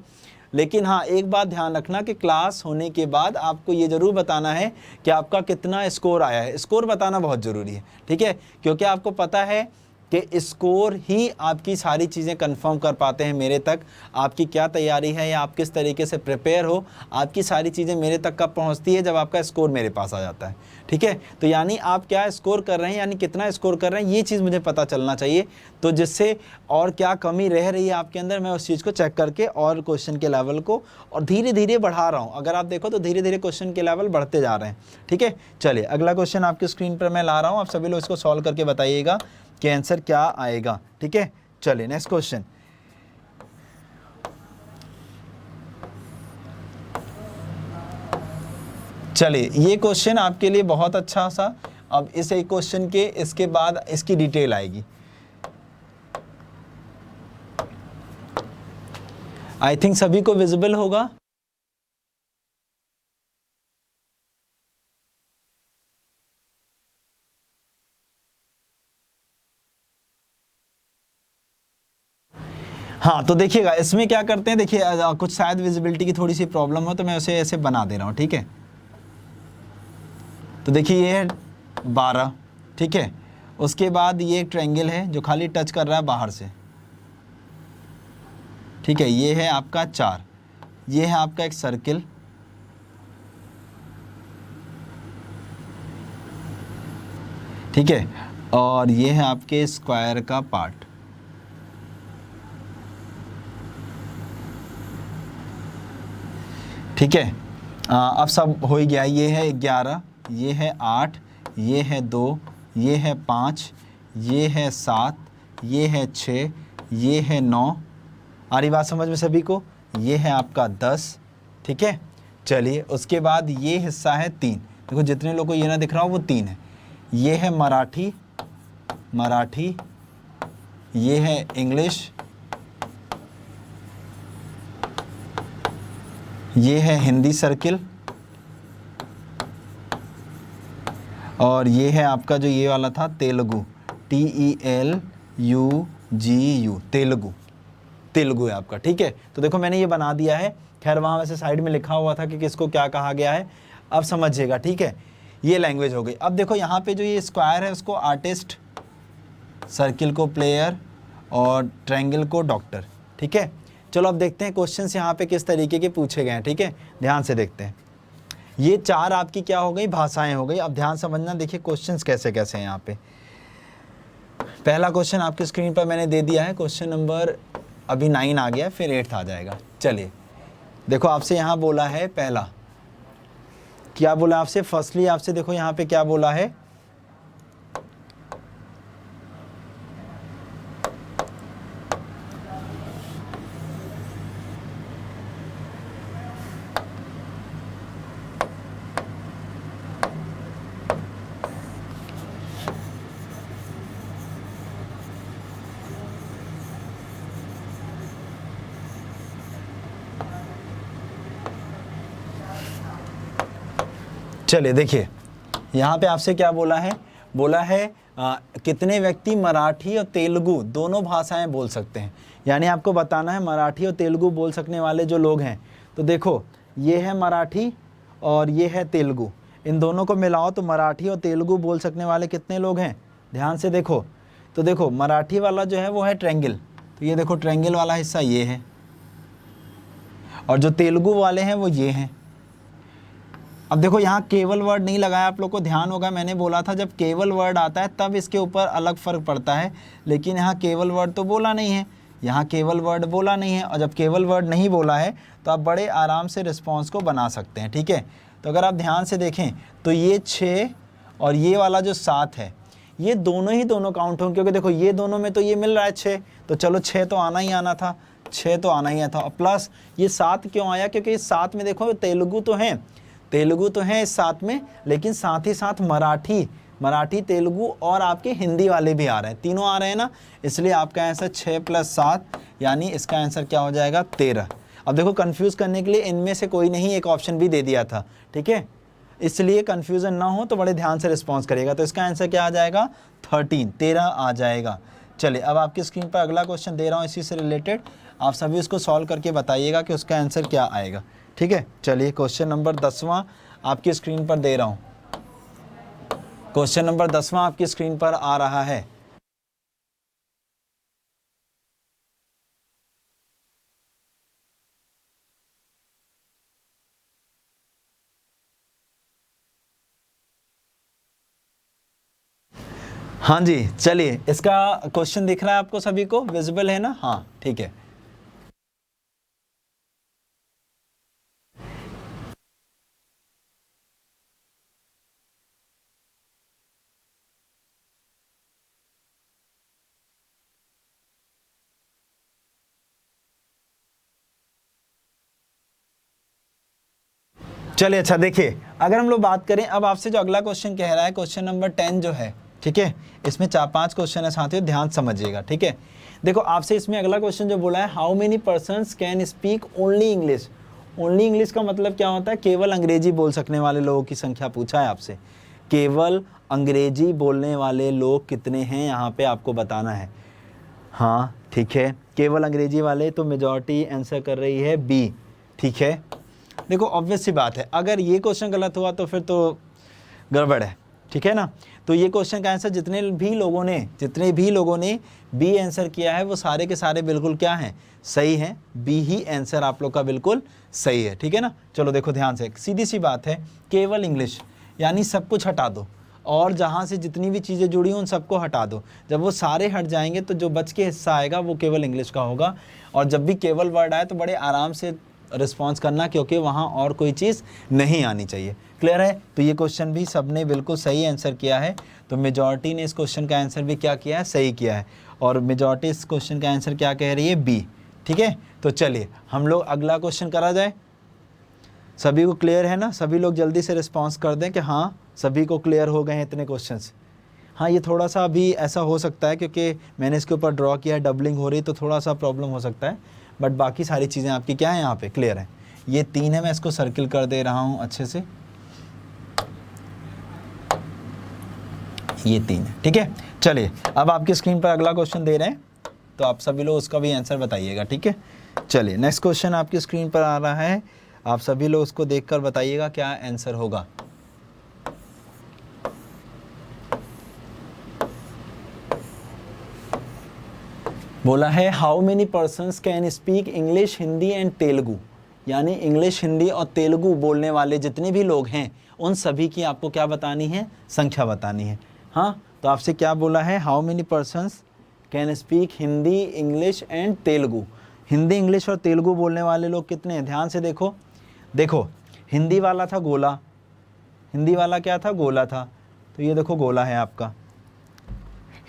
लेकिन हाँ एक बात ध्यान रखना कि क्लास होने के बाद आपको ये ज़रूर बताना है कि आपका कितना स्कोर आया है, स्कोर बताना बहुत ज़रूरी है, ठीक है। क्योंकि आपको पता है कि स्कोर ही आपकी सारी चीज़ें कंफर्म कर पाते हैं मेरे तक, आपकी क्या तैयारी है या आप किस तरीके से प्रिपेयर हो, आपकी सारी चीज़ें मेरे तक कब पहुंचती है, जब आपका स्कोर मेरे पास आ जाता है, ठीक है। तो यानी आप क्या स्कोर कर रहे हैं, यानी कितना स्कोर कर रहे हैं, ये चीज़ मुझे पता चलना चाहिए। तो जिससे और क्या कमी रह रही है आपके अंदर, मैं उस चीज़ को चेक करके और क्वेश्चन के लेवल को और धीरे धीरे बढ़ा रहा हूँ। अगर आप देखो तो धीरे धीरे क्वेश्चन के लेवल बढ़ते जा रहे हैं, ठीक है। चलिए अगला क्वेश्चन आपकी स्क्रीन पर मैं ला रहा हूँ, आप सभी लोग इसको सॉल्व करके बताइएगा कि आंसर क्या आएगा, ठीक है। चलिए नेक्स्ट क्वेश्चन, चलिए ये क्वेश्चन आपके लिए बहुत अच्छा सा, अब इस एक क्वेश्चन के इसके बाद इसकी डिटेल आएगी। आई थिंक सभी को विजिबल होगा। हाँ तो देखिएगा इसमें क्या करते हैं, देखिए कुछ शायद विजिबिलिटी की थोड़ी सी प्रॉब्लम हो तो मैं उसे ऐसे बना दे रहा हूँ, ठीक है। तो देखिए ये है 12, ठीक है। उसके बाद ये एक ट्रायंगल है जो खाली टच कर रहा है बाहर से, ठीक है। ये है आपका 4, ये है आपका एक सर्किल, ठीक है। और ये है आपके स्क्वायर का पार्ट, ठीक है। अब सब हो ही गया, ये है 11, ये है 8, ये है 2, ये है 5, ये है 7, ये है 6, ये है 9। आ रही बात समझ में सभी को, ये है आपका 10, ठीक है। चलिए उसके बाद ये हिस्सा है 3, देखो जितने लोगों को ये ना दिख रहा हो वो 3 है। ये है मराठी, ये है इंग्लिश, ये है हिंदी सर्किल, और ये है आपका जो ये वाला था तेलुगु, TELUGU, तेलुगु, तेलुगु है आपका, ठीक है। तो देखो मैंने ये बना दिया है, खैर वहाँ वैसे साइड में लिखा हुआ था कि किसको क्या कहा गया है, अब समझिएगा, ठीक है। ये लैंग्वेज हो गई। अब देखो यहाँ पे जो ये स्क्वायर है उसको आर्टिस्ट, सर्किल को प्लेयर और ट्रायंगल को डॉक्टर, ठीक है। चलो अब देखते हैं क्वेश्चंस यहाँ पे किस तरीके के पूछे गए हैं, ठीक है, ध्यान से देखते हैं। ये 4 आपकी क्या हो गई, भाषाएं हो गई। अब ध्यान समझना, देखिए क्वेश्चंस कैसे कैसे हैं यहाँ पे। पहला क्वेश्चन आपकी स्क्रीन पर मैंने दे दिया है, क्वेश्चन नंबर अभी 9 आ गया, फिर 8 आ जाएगा। चलिए देखो आपसे यहाँ बोला है, पहला क्या बोला आपसे, फर्स्टली आपसे देखो यहाँ पे क्या बोला है, चलिए देखिए यहाँ पे आपसे क्या बोला है, बोला है कितने व्यक्ति मराठी और तेलुगु दोनों भाषाएं बोल सकते हैं। यानी आपको बताना है मराठी और तेलुगु बोल सकने वाले जो लोग हैं, तो देखो ये है मराठी और ये है तेलुगु, इन दोनों को मिलाओ तो मराठी और तेलुगु बोल सकने वाले कितने लोग हैं, ध्यान से देखो। तो देखो मराठी वाला जो है वो है ट्रायंगल, तो ये देखो ट्रायंगल वाला हिस्सा ये है, और जो तेलुगु वाले हैं वो ये हैं। अब देखो यहाँ केवल वर्ड नहीं लगाया, आप लोग को ध्यान होगा मैंने बोला था जब केवल वर्ड आता है तब इसके ऊपर अलग फ़र्क पड़ता है, लेकिन यहाँ केवल वर्ड तो बोला नहीं है, यहाँ केवल वर्ड बोला नहीं है, और जब केवल वर्ड नहीं बोला है तो आप बड़े आराम से रिस्पॉन्स को बना सकते हैं, ठीक है। तो अगर आप ध्यान से देखें तो ये 6 और ये वाला जो 7 है, ये दोनों ही दोनों काउंट होंगे, क्योंकि देखो ये दोनों में तो ये मिल रहा है 6, तो चलो 6 तो आना ही आना था, 6 तो आना ही था। और प्लस ये 7 क्यों आया, क्योंकि इस 7 में देखो तेलुगु तो हैं, तेलुगु तो हैं इस 7 में, लेकिन साथ ही साथ मराठी तेलुगु और आपके हिंदी वाले भी आ रहे हैं, तीनों आ रहे हैं ना, इसलिए आपका आंसर 6 + 7 यानी इसका आंसर क्या हो जाएगा 13। अब देखो कंफ्यूज करने के लिए इनमें से कोई नहीं एक ऑप्शन भी दे दिया था, ठीक है, इसलिए कंफ्यूजन ना हो तो बड़े ध्यान से रिस्पॉन्स करिएगा। तो इसका आंसर क्या आ जाएगा 13 आ जाएगा। चलिए अब आपकी स्क्रीन पर अगला क्वेश्चन दे रहा हूँ इसी से रिलेटेड, आप सभी उसको सॉल्व करके बताइएगा कि उसका आंसर क्या आएगा, ठीक है। चलिए क्वेश्चन नंबर 10वां आपकी स्क्रीन पर दे रहा हूँ, क्वेश्चन नंबर 10वां आपकी स्क्रीन पर आ रहा है। हाँ जी, चलिए इसका क्वेश्चन दिख रहा है आपको सभी को, विजिबल है ना, हाँ ठीक है। चलिए अच्छा देखिए, अगर हम लोग बात करें अब आपसे जो अगला क्वेश्चन कह रहा है, क्वेश्चन नंबर 10 जो है, ठीक है, इसमें 4-5 क्वेश्चन है साथियों, ध्यान समझिएगा, ठीक है। देखो आपसे इसमें अगला क्वेश्चन जो बोला है, how many persons can speak only English. Only English का मतलब क्या होता है, केवल अंग्रेजी बोल सकने वाले लोगों की संख्या पूछा है आपसे, केवल अंग्रेजी बोलने वाले लोग कितने हैं यहाँ पे आपको बताना है। हाँ ठीक है, केवल अंग्रेजी वाले, तो मेजॉरिटी आंसर कर रही है बी, ठीक है। देखो ऑब्वियस सी बात है, अगर ये क्वेश्चन गलत हुआ तो फिर तो गड़बड़ है, ठीक है ना। तो ये क्वेश्चन का आंसर जितने भी लोगों ने बी आंसर किया है वो सारे के सारे बिल्कुल क्या हैं, सही हैं, बी ही आंसर आप लोग का बिल्कुल सही है, ठीक है ना। चलो देखो ध्यान से, सीधी सी बात है, केवल इंग्लिश यानी सब कुछ हटा दो और जहाँ से जितनी भी चीज़ें जुड़ी हैं उन सबको हटा दो, जब वो सारे हट जाएंगे तो जो बच के हिस्सा आएगा वो केवल इंग्लिश का होगा। और जब भी केवल वर्ड आए तो बड़े आराम से रिस्पॉन्स करना, क्योंकि वहाँ और कोई चीज़ नहीं आनी चाहिए, क्लियर है। तो ये क्वेश्चन भी सबने बिल्कुल सही आंसर किया है, तो मेजॉरिटी ने इस क्वेश्चन का आंसर भी क्या किया है, सही किया है, और मेजॉरिटी इस क्वेश्चन का आंसर क्या कह रही है, बी, ठीक है। तो चलिए हम लोग अगला क्वेश्चन करा जाए, सभी को क्लियर है ना, सभी लोग जल्दी से रिस्पॉन्स कर दें कि हाँ सभी को क्लियर हो गए हैं इतने क्वेश्चंस। हाँ ये थोड़ा सा अभी ऐसा हो सकता है क्योंकि मैंने इसके ऊपर ड्रॉ किया है, डबलिंग हो रही तो थोड़ा सा प्रॉब्लम हो सकता है, बट बाकी सारी चीज़ें आपकी क्या है यहाँ पे क्लियर है। ये 3 है, मैं इसको सर्किल कर दे रहा हूँ अच्छे से। ये 3 है, ठीक है। चलिए अब आपकी स्क्रीन पर अगला क्वेश्चन दे रहे हैं, तो आप सभी लोग उसका भी आंसर बताइएगा, ठीक है। चलिए नेक्स्ट क्वेश्चन आपकी स्क्रीन पर आ रहा है, आप सभी लोग उसको देखकर बताइएगा क्या आंसर होगा। बोला है how many persons can speak English, Hindi and Telugu, यानी इंग्लिश, हिंदी और तेलुगु बोलने वाले जितने भी लोग हैं उन सभी की आपको क्या बतानी है, संख्या बतानी है। हाँ, तो आपसे क्या बोला है, how many persons can speak Hindi, English and Telugu, Hindi, English और तेलुगु बोलने वाले लोग कितने हैं। ध्यान से देखो, देखो हिंदी वाला था गोला, हिंदी वाला क्या था, गोला था, तो ये देखो गोला है आपका।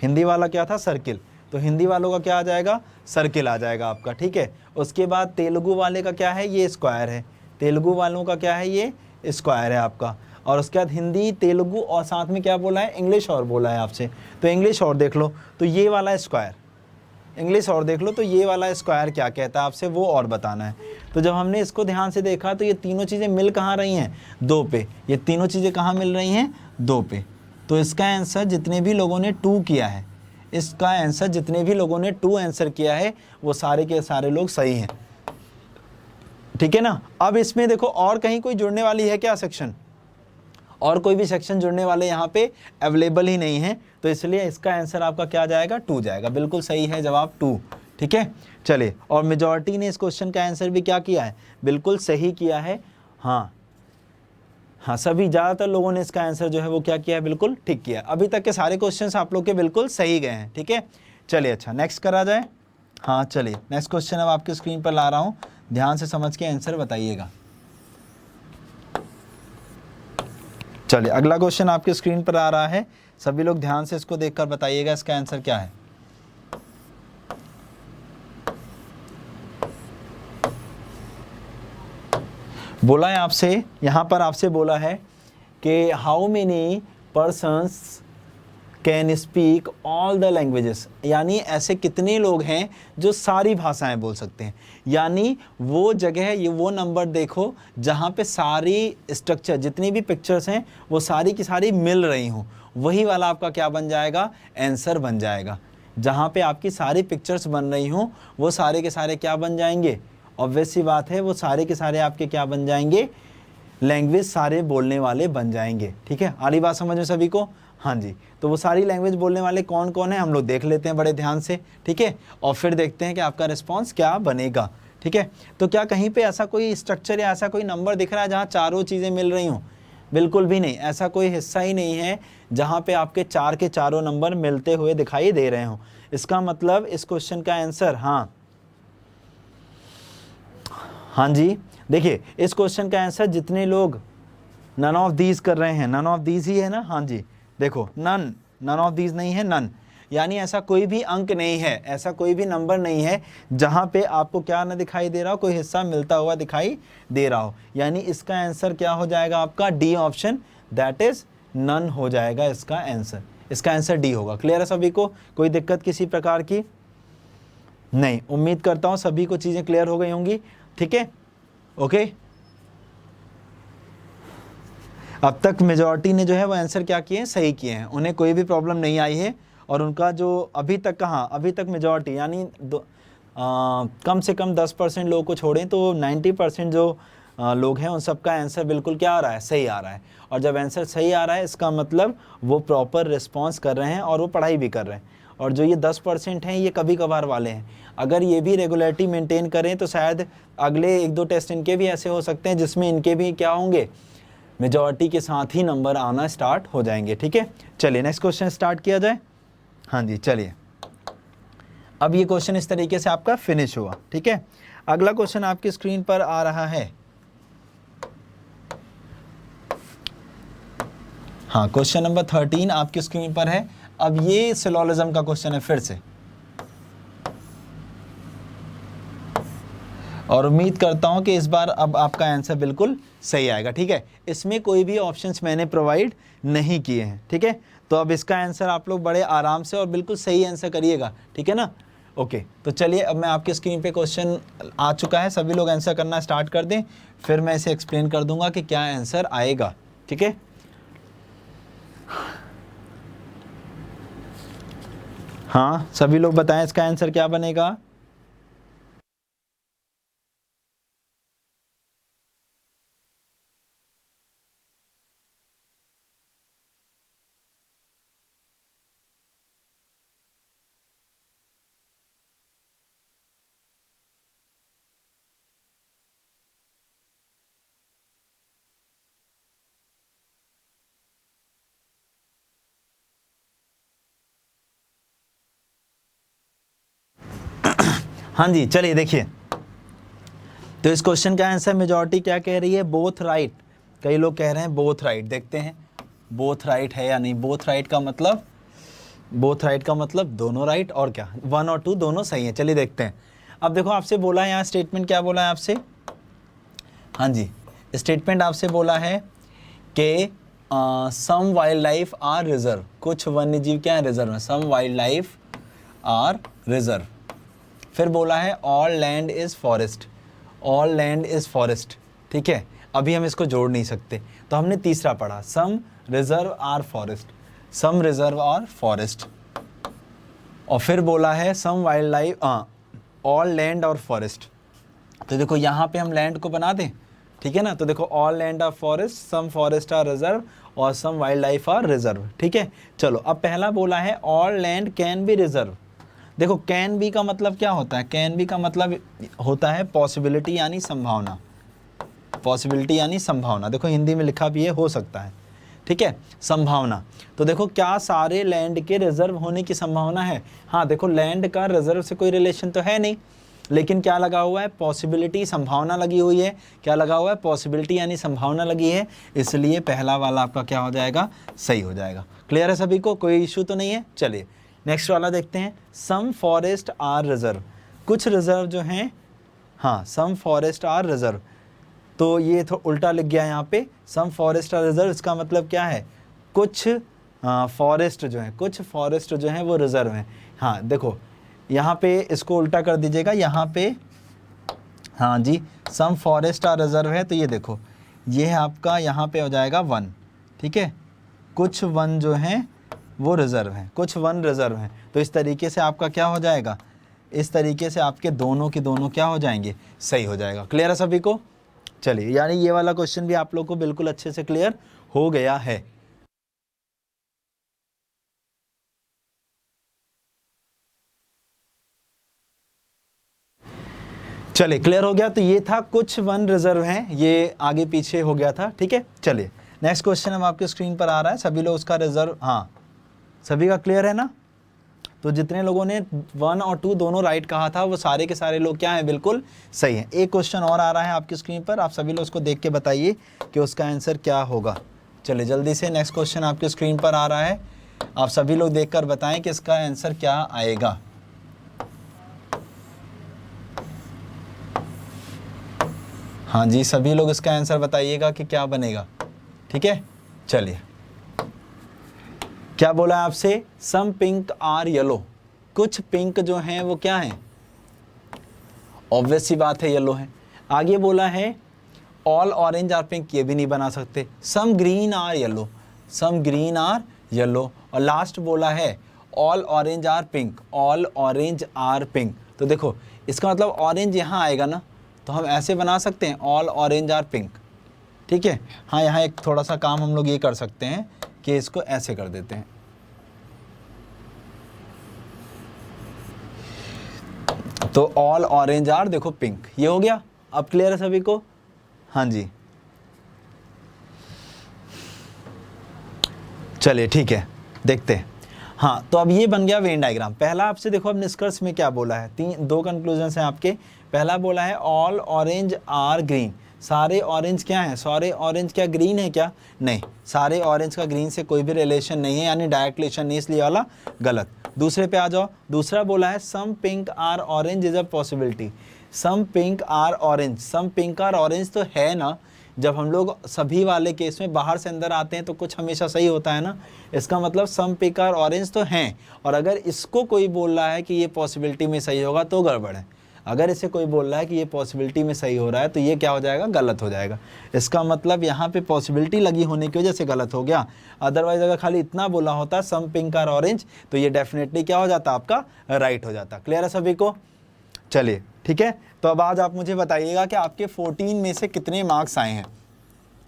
हिंदी वाला क्या था, सर्किल, तो हिंदी वालों का क्या आ जाएगा, सर्किल आ जाएगा आपका, ठीक है। उसके बाद तेलुगु वाले का क्या है, ये स्क्वायर है, तेलुगु वालों का क्या है, ये स्क्वायर है आपका। और उसके बाद हिंदी, तेलुगु और साथ में क्या बोला है, इंग्लिश और बोला है आपसे, तो इंग्लिश और देख लो, तो ये वाला स्क्वायर, इंग्लिश और देख लो, तो ये वाला स्क्वायर क्या कहता है आपसे, वो और बताना है। तो जब हमने इसको ध्यान से देखा तो ये तीनों चीज़ें मिल कहाँ रही हैं, 2 पे, ये तीनों चीज़ें कहाँ मिल रही हैं, 2 पे। तो इसका आंसर जितने भी लोगों ने 2 किया है, इसका आंसर जितने भी लोगों ने 2 आंसर किया है वो सारे के सारे लोग सही हैं, ठीक है ना। अब इसमें देखो और कहीं कोई जुड़ने वाली है क्या सेक्शन, और कोई भी सेक्शन जुड़ने वाले यहाँ पे अवेलेबल ही नहीं है, तो इसलिए इसका आंसर आपका क्या जाएगा, 2 जाएगा, बिल्कुल सही है जवाब 2, ठीक है। चलिए, और मेजॉरिटी ने इस क्वेश्चन का आंसर भी क्या किया है, बिल्कुल सही किया है। हाँ हाँ, सभी ज़्यादातर लोगों ने इसका आंसर जो है वो क्या किया है, बिल्कुल ठीक किया। अभी तक के सारे क्वेश्चंस आप लोग के बिल्कुल सही गए हैं, ठीक है। चलिए अच्छा, नेक्स्ट करा जाए। हाँ चलिए, नेक्स्ट क्वेश्चन अब आपकी स्क्रीन पर ला रहा हूँ, ध्यान से समझ के आंसर बताइएगा। चलिए अगला क्वेश्चन आपकी स्क्रीन पर आ रहा है, सभी लोग ध्यान से इसको देखकर बताइएगा इसका आंसर क्या है। बोला है आपसे, यहाँ पर आपसे बोला है कि how many persons can speak all the languages, यानी ऐसे कितने लोग हैं जो सारी भाषाएं बोल सकते हैं। यानी वो जगह, ये वो नंबर देखो जहाँ पे सारी स्ट्रक्चर, जितनी भी पिक्चर्स हैं वो सारी की सारी मिल रही हों, वही वाला आपका क्या बन जाएगा, आंसर बन जाएगा। जहाँ पे आपकी सारी पिक्चर्स बन रही हों वो सारे के सारे क्या बन जाएंगे, ऑब्वियस सी बात है, वो सारे के सारे आपके क्या बन जाएंगे, लैंग्वेज सारे बोलने वाले बन जाएंगे, ठीक है। आली बात समझ में सभी को, हाँ जी। तो वो सारी लैंग्वेज बोलने वाले कौन कौन है हम लोग देख लेते हैं बड़े ध्यान से, ठीक है, और फिर देखते हैं कि आपका रिस्पॉन्स क्या बनेगा, ठीक है। तो क्या कहीं पे ऐसा कोई स्ट्रक्चर या ऐसा कोई नंबर दिख रहा है जहाँ चारों चीज़ें मिल रही हों, बिल्कुल भी नहीं, ऐसा कोई हिस्सा ही नहीं है जहाँ पे आपके 4 के चारों नंबर मिलते हुए दिखाई दे रहे हों। इसका मतलब इस क्वेश्चन का आंसर, हाँ जी, देखिए इस क्वेश्चन का आंसर जितने लोग नन ऑफ दीज कर रहे हैं, नन ऑफ दीज ही है ना, हाँ जी, देखो नन ऑफ दीज नहीं है, नन, यानी ऐसा कोई भी अंक नहीं है, ऐसा कोई भी नंबर नहीं है जहाँ पे आपको क्या ना दिखाई दे रहा हो, कोई हिस्सा मिलता हुआ दिखाई दे रहा हो। यानी इसका आंसर क्या हो जाएगा आपका, D option, that is none हो जाएगा इसका आंसर, इसका आंसर डी होगा। क्लियर है सभी को, कोई दिक्कत किसी प्रकार की नहीं। उम्मीद करता हूँ सभी को चीज़ें क्लियर हो गई होंगी, ठीक है, ओके। अब तक मेजॉरिटी ने जो है वो आंसर क्या किए हैं, सही किए हैं, उन्हें कोई भी प्रॉब्लम नहीं आई है। और उनका जो अभी तक कहाँ, अभी तक मेजॉरिटी यानी कम से कम 10% लोगों को छोड़ें तो 90% जो लोग हैं उन सबका आंसर बिल्कुल क्या आ रहा है, सही आ रहा है। और जब आंसर सही आ रहा है इसका मतलब वो प्रॉपर रिस्पॉन्स कर रहे हैं और वो पढ़ाई भी कर रहे हैं। और जो ये 10% हैं ये कभी कभार वाले हैं, अगर ये भी रेगुलरिटी मेंटेन करें तो शायद अगले 1-2 टेस्ट इनके भी ऐसे हो सकते हैं जिसमें इनके भी क्या होंगे, मेजॉरिटी के साथ ही नंबर आना स्टार्ट हो जाएंगे, ठीक है। चलिए नेक्स्ट क्वेश्चन स्टार्ट किया जाए। हाँ जी चलिए, अब ये क्वेश्चन इस तरीके से आपका फिनिश हुआ, ठीक है। अगला क्वेश्चन आपकी स्क्रीन पर आ रहा है, हाँ क्वेश्चन नंबर 13 आपकी स्क्रीन पर है। अब ये सिलोजिज्म का क्वेश्चन है फिर से, और उम्मीद करता हूं कि इस बार अब आपका आंसर बिल्कुल सही आएगा, ठीक है। इसमें कोई भी ऑप्शंस मैंने प्रोवाइड नहीं किए हैं, ठीक है। तो अब इसका आंसर आप लोग बड़े आराम से और बिल्कुल सही आंसर करिएगा, ठीक है ना, ओके। तो चलिए अब मैं आपकी स्क्रीन पे क्वेश्चन आ चुका है, सभी लोग आंसर करना स्टार्ट कर दें, फिर मैं इसे एक्सप्लेन कर दूंगा कि क्या आंसर आएगा, ठीक है। हाँ सभी लोग बताएं इसका आंसर क्या बनेगा। हाँ जी चलिए देखिए, तो इस क्वेश्चन का आंसर मेजॉरिटी क्या कह रही है, बोथ राइट। कई लोग कह रहे हैं बोथ राइट, देखते हैं बोथ राइट है या नहीं। बोथ राइट का मतलब, बोथ राइट का मतलब दोनों राइट, और क्या 1 और 2 दोनों सही है। चलिए देखते हैं। अब देखो आपसे बोला है यहाँ स्टेटमेंट, क्या बोला है आपसे, हाँ जी स्टेटमेंट आपसे बोला है कि some wildlife are reserve, कुछ वन्य जीव क्या है रिजर्व है, some wildlife are reserve. फिर बोला है all land is forest, all land is forest, ठीक है। अभी हम इसको जोड़ नहीं सकते, तो हमने तीसरा पढ़ा some reserve are forest, some reserve are forest. और फिर बोला है some wildlife, all land और फॉरेस्ट। तो देखो यहाँ पे हम लैंड को बना दें, ठीक है ना। तो देखो all land are forest, some forest are reserve और some wildlife are reserve, ठीक है। चलो अब पहला बोला है all land can be reserve. देखो कैन बी का मतलब क्या होता है, कैन बी का मतलब होता है पॉसिबिलिटी यानी संभावना, पॉसिबिलिटी यानी संभावना। देखो हिंदी में लिखा भी है हो सकता है, ठीक है, संभावना। तो देखो क्या सारे लैंड के रिजर्व होने की संभावना है, हाँ देखो लैंड का रिजर्व से कोई रिलेशन तो है नहीं, लेकिन क्या लगा हुआ है, पॉसिबिलिटी, संभावना लगी हुई है। क्या लगा हुआ है, पॉसिबिलिटी यानी संभावना लगी है, इसलिए पहला वाला आपका क्या हो जाएगा, सही हो जाएगा। क्लियर है सभी को, कोई इशू तो नहीं है। चलिए नेक्स्ट वाला देखते हैं, सम फॉरेस्ट आर रिजर्व, कुछ रिजर्व जो हैं, हाँ सम फॉरेस्ट आर रिजर्व। तो ये तो उल्टा लिख गया यहाँ पे, सम फॉरेस्ट आर रिजर्व, इसका मतलब क्या है, कुछ फॉरेस्ट जो है, कुछ फॉरेस्ट जो हैं वो रिजर्व हैं। हाँ देखो यहाँ पे इसको उल्टा कर दीजिएगा, यहाँ पे हाँ जी सम फॉरेस्ट आर रिजर्व है, तो ये देखो ये है आपका, यहाँ पे हो जाएगा 1, ठीक है, कुछ वन जो हैं वो रिजर्व हैं, कुछ वन रिजर्व हैं। तो इस तरीके से आपका क्या हो जाएगा, इस तरीके से आपके दोनों के दोनों क्या हो जाएंगे, सही हो जाएगा। क्लियर है सभी को। चलिए यानी ये वाला क्वेश्चन भी आप लोग को बिल्कुल अच्छे से क्लियर हो गया है। चलिए क्लियर हो गया। तो ये था कुछ वन रिजर्व हैं, ये आगे पीछे हो गया था, ठीक है। चलिए नेक्स्ट क्वेश्चन हम आपके स्क्रीन पर आ रहा है, सभी लोग उसका रिजर्व, हाँ सभी का क्लियर है ना। तो जितने लोगों ने 1 और 2 दोनों राइट कहा था वो सारे के सारे लोग क्या हैं, बिल्कुल सही हैं। एक क्वेश्चन और आ रहा है आपकी स्क्रीन पर, आप सभी लोग उसको देख के बताइए कि उसका आंसर क्या होगा। चलिए जल्दी से नेक्स्ट क्वेश्चन आपके स्क्रीन पर आ रहा है, आप सभी लोग देखकर बताएं कि इसका आंसर क्या आएगा। हाँ जी सभी लोग इसका आंसर बताइएगा कि क्या बनेगा, ठीक है। चलिए क्या बोला है आपसे, सम पिंक आर येलो, कुछ पिंक जो हैं वो क्या हैं, ऑब्वियस सी बात है येलो है। आगे बोला है ऑल ऑरेंज आर पिंक, ये भी नहीं बना सकते। Some green are yellow, some green are yellow. और लास्ट बोला है all orange are pink, all orange are pink. तो देखो इसका मतलब ऑरेंज यहाँ आएगा ना, तो हम ऐसे बना सकते हैं ऑल ऑरेंज आर पिंक, ठीक है। हाँ यहाँ एक थोड़ा सा काम हम लोग ये कर सकते हैं कि इसको ऐसे कर देते हैं, तो ऑल ऑरेंज आर देखो पिंक, ये हो गया। अब क्लियर है सभी को, हाँ जी चलिए ठीक है देखते हैं। हाँ तो अब ये बन गया वेन डायग्राम। पहला आपसे देखो अब निष्कर्ष में क्या बोला है, दो कंक्लूजन हैं आपके। पहला बोला है ऑल ऑरेंज आर ग्रीन, सारे ऑरेंज क्या हैं, सारे ऑरेंज क्या ग्रीन है क्या, नहीं, सारे ऑरेंज का ग्रीन से कोई भी रिलेशन नहीं है, यानी डायरेक्ट रिलेशन नहीं, इसलिए वाला गलत। दूसरे पे आ जाओ, दूसरा बोला है some pink are orange is a possibility, some pink are orange, some pink are orange तो है ना, जब हम लोग सभी वाले केस में बाहर से अंदर आते हैं तो कुछ हमेशा सही होता है ना, इसका मतलब सम पिंक आर ऑरेंज तो हैं, और अगर इसको कोई बोल रहा है कि ये पॉसिबिलिटी में सही होगा तो गड़बड़ है। अगर इसे कोई बोल रहा है कि ये पॉसिबिलिटी में सही हो रहा है तो ये क्या हो जाएगा, गलत हो जाएगा। इसका मतलब यहाँ पे पॉसिबिलिटी लगी होने की वजह से गलत हो गया। अदरवाइज अगर खाली इतना बोला होता सम पिंक आर ऑरेंज तो ये डेफिनेटली क्या हो जाता, आपका राइट हो जाता। क्लियर है सभी को? चलिए ठीक है, तो अब आज आप मुझे बताइएगा कि आपके 14 में से कितने मार्क्स आए हैं।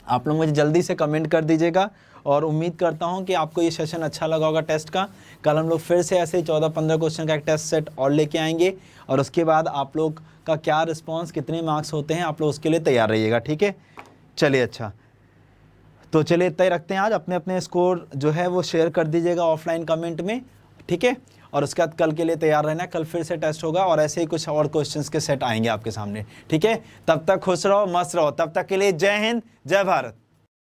आप लोग मुझे जल्दी से कमेंट कर दीजिएगा और उम्मीद करता हूं कि आपको ये सेशन अच्छा लगा होगा टेस्ट का। कल हम लोग फिर से ऐसे ही 14-15 क्वेश्चन का एक टेस्ट सेट और लेके आएंगे और उसके बाद आप लोग का क्या रिस्पांस, कितने मार्क्स होते हैं, आप लोग उसके लिए तैयार रहिएगा। ठीक है, चलिए अच्छा, तो चलिए इतना ही रखते हैं आज। अपने अपने स्कोर जो है वो शेयर कर दीजिएगा ऑफलाइन कमेंट में, ठीक है। और उसके बाद कल के लिए तैयार रहना, कल फिर से टेस्ट होगा और ऐसे ही कुछ और क्वेश्चंस के सेट आएंगे आपके सामने, ठीक है। तब तक खुश रहो, मस्त रहो, तब तक के लिए जय हिंद, जय भारत।